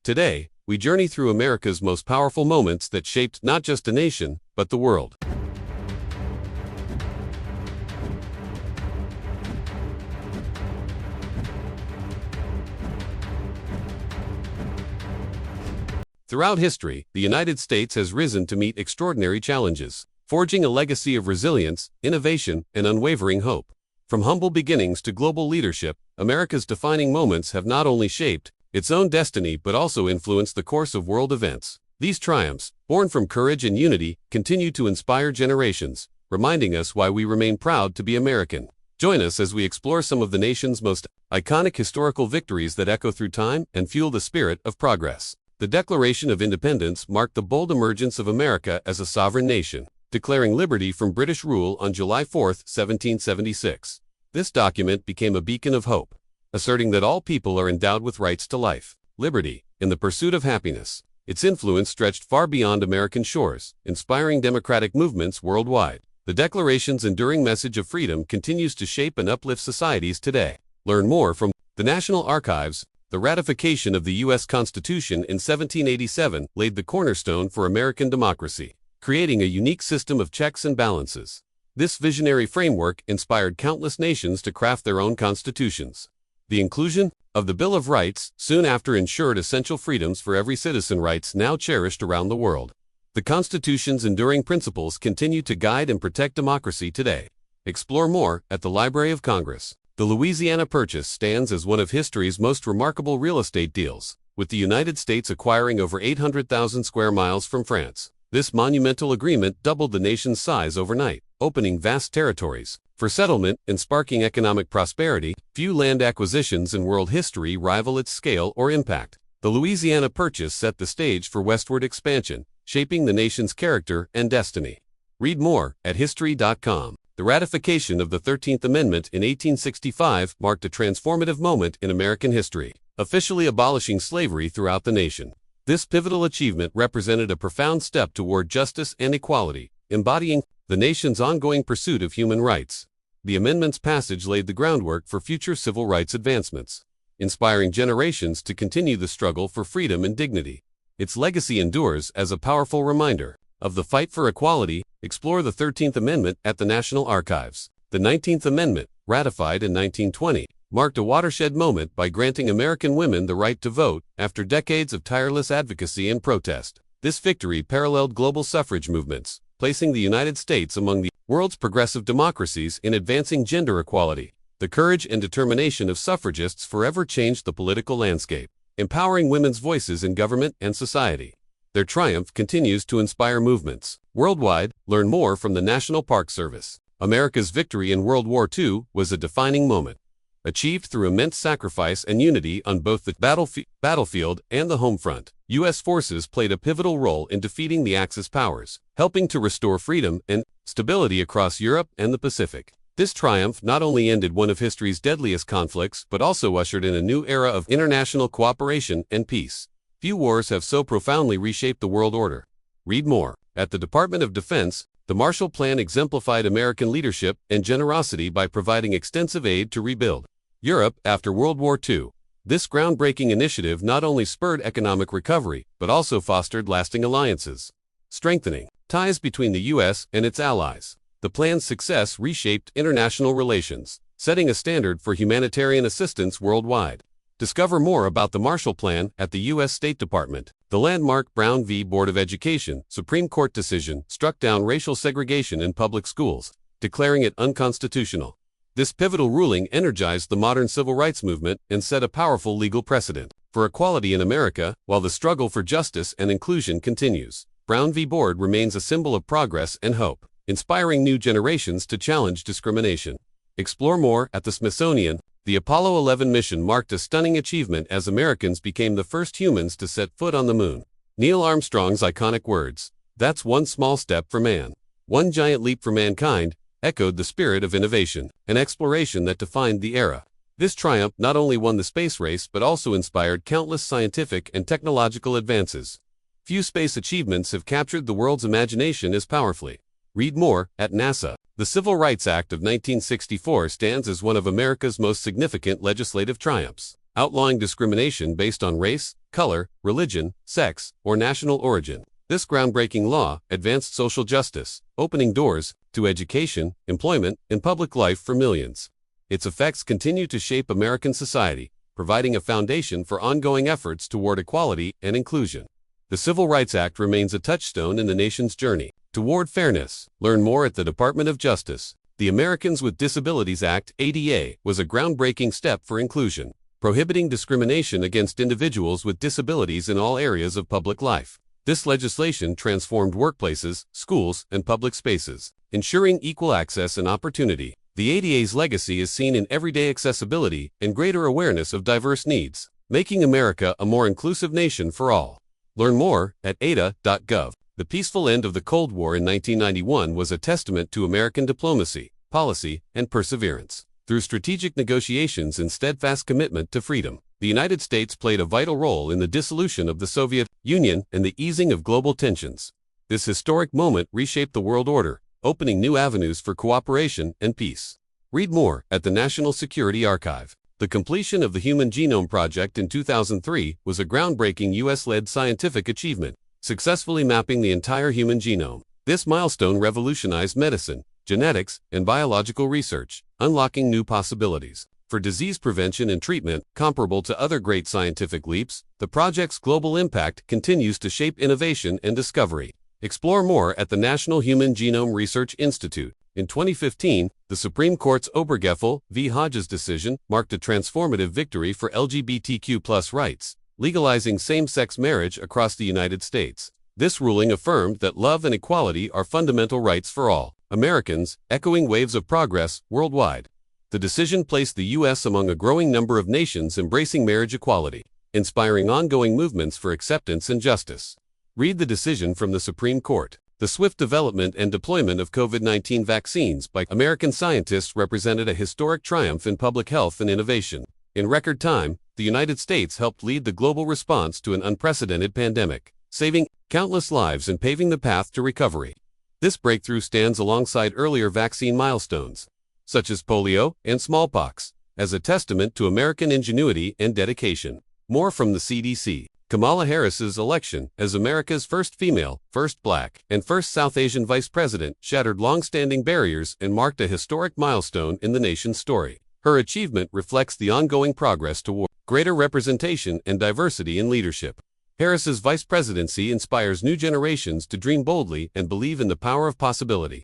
Today, we journey through America's most powerful moments that shaped not just a nation, but the world. Throughout history, the United States has risen to meet extraordinary challenges, forging a legacy of resilience, innovation, and unwavering hope. From humble beginnings to global leadership, America's defining moments have not only shaped its own destiny but also influenced the course of world events. These triumphs, born from courage and unity, continue to inspire generations, reminding us why we remain proud to be American. Join us as we explore some of the nation's most iconic historical victories that echo through time and fuel the spirit of progress. The Declaration of Independence marked the bold emergence of America as a sovereign nation, declaring liberty from British rule on July 4, 1776. This document became a beacon of hope, asserting that all people are endowed with rights to life, liberty, and the pursuit of happiness. Its influence stretched far beyond American shores, inspiring democratic movements worldwide. The Declaration's enduring message of freedom continues to shape and uplift societies today. Learn more from the National Archives. The ratification of the U.S. Constitution in 1787 laid the cornerstone for American democracy, creating a unique system of checks and balances. This visionary framework inspired countless nations to craft their own constitutions. The inclusion of the Bill of Rights soon after ensured essential freedoms for every citizen, rights now cherished around the world. The Constitution's enduring principles continue to guide and protect democracy today. Explore more at the Library of Congress. The Louisiana Purchase stands as one of history's most remarkable real estate deals, with the United States acquiring over 800,000 square miles from France. This monumental agreement doubled the nation's size overnight, opening vast territories for settlement and sparking economic prosperity. Few land acquisitions in world history rival its scale or impact. The Louisiana Purchase set the stage for westward expansion, shaping the nation's character and destiny. Read more at history.com. The ratification of the 13th Amendment in 1865 marked a transformative moment in American history, officially abolishing slavery throughout the nation. This pivotal achievement represented a profound step toward justice and equality, embodying the nation's ongoing pursuit of human rights. The amendment's passage laid the groundwork for future civil rights advancements, inspiring generations to continue the struggle for freedom and dignity. Its legacy endures as a powerful reminder of the fight for equality. Explore the 13th Amendment at the National Archives. The 19th Amendment, ratified in 1920, marked a watershed moment by granting American women the right to vote after decades of tireless advocacy and protest. This victory paralleled global suffrage movements, placing the United States among the world's progressive democracies in advancing gender equality. The courage and determination of suffragists forever changed the political landscape, empowering women's voices in government and society. Their triumph continues to inspire movements worldwide. Learn more from the National Park Service. America's victory in World War II was a defining moment, achieved through immense sacrifice and unity on both the battlefield and the home front. U.S. forces played a pivotal role in defeating the Axis powers, helping to restore freedom and stability across Europe and the Pacific. This triumph not only ended one of history's deadliest conflicts but also ushered in a new era of international cooperation and peace. Few wars have so profoundly reshaped the world order. Read more at the Department of Defense. The Marshall Plan exemplified American leadership and generosity by providing extensive aid to rebuild Europe after World War II. This groundbreaking initiative not only spurred economic recovery but also fostered lasting alliances, strengthening ties between the U.S. and its allies. The plan's success reshaped international relations, setting a standard for humanitarian assistance worldwide. Discover more about the Marshall Plan at the U.S. State Department. The landmark Brown v. Board of Education Supreme Court decision struck down racial segregation in public schools, declaring it unconstitutional. This pivotal ruling energized the modern civil rights movement and set a powerful legal precedent for equality in America. While the struggle for justice and inclusion continues, Brown v. Board remains a symbol of progress and hope, inspiring new generations to challenge discrimination. Explore more at the Smithsonian. The Apollo 11 mission marked a stunning achievement as Americans became the first humans to set foot on the moon. Neil Armstrong's iconic words, "That's one small step for man, one giant leap for mankind," echoed the spirit of innovation and exploration that defined the era. This triumph not only won the space race but also inspired countless scientific and technological advances. Few space achievements have captured the world's imagination as powerfully. Read more at NASA. The Civil Rights Act of 1964 stands as one of America's most significant legislative triumphs. outlawing discrimination based on race, color, religion, sex, or national origin. This groundbreaking law advanced social justice, opening doors to education, employment, and public life for millions. Its effects continue to shape American society, providing a foundation for ongoing efforts toward equality and inclusion. The Civil Rights Act remains a touchstone in the nation's journey toward fairness. Learn more at the Department of Justice. The Americans with Disabilities Act, ADA, was a groundbreaking step for inclusion, prohibiting discrimination against individuals with disabilities in all areas of public life. This legislation transformed workplaces, schools, and public spaces, ensuring equal access and opportunity. The ADA's legacy is seen in everyday accessibility and greater awareness of diverse needs, making America a more inclusive nation for all. Learn more at ada.gov. The peaceful end of the Cold War in 1991 was a testament to American diplomacy, policy, and perseverance. Through strategic negotiations and steadfast commitment to freedom, the United States played a vital role in the dissolution of the Soviet Union and the easing of global tensions. This historic moment reshaped the world order, opening new avenues for cooperation and peace. Read more at the National Security Archive. The completion of the Human Genome Project in 2003 was a groundbreaking U.S.-led scientific achievement, successfully mapping the entire human genome. This milestone revolutionized medicine, genetics, and biological research, unlocking new possibilities for disease prevention and treatment. Comparable to other great scientific leaps, the project's global impact continues to shape innovation and discovery. Explore more at the National Human Genome Research Institute. In 2015, the Supreme Court's Obergefell v. Hodges decision marked a transformative victory for LGBTQ+ rights, legalizing same-sex marriage across the United States. This ruling affirmed that love and equality are fundamental rights for all Americans, echoing waves of progress worldwide. The decision placed the U.S. among a growing number of nations embracing marriage equality, inspiring ongoing movements for acceptance and justice. Read the decision from the Supreme Court. The swift development and deployment of COVID-19 vaccines by American scientists represented a historic triumph in public health and innovation. In record time, the United States helped lead the global response to an unprecedented pandemic, saving countless lives and paving the path to recovery. This breakthrough stands alongside earlier vaccine milestones, such as polio and smallpox, as a testament to American ingenuity and dedication. More from the CDC. Kamala Harris's election as America's first female, first Black, and first South Asian vice president shattered long-standing barriers and marked a historic milestone in the nation's story. Her achievement reflects the ongoing progress toward greater representation and diversity in leadership. Harris's vice presidency inspires new generations to dream boldly and believe in the power of possibility.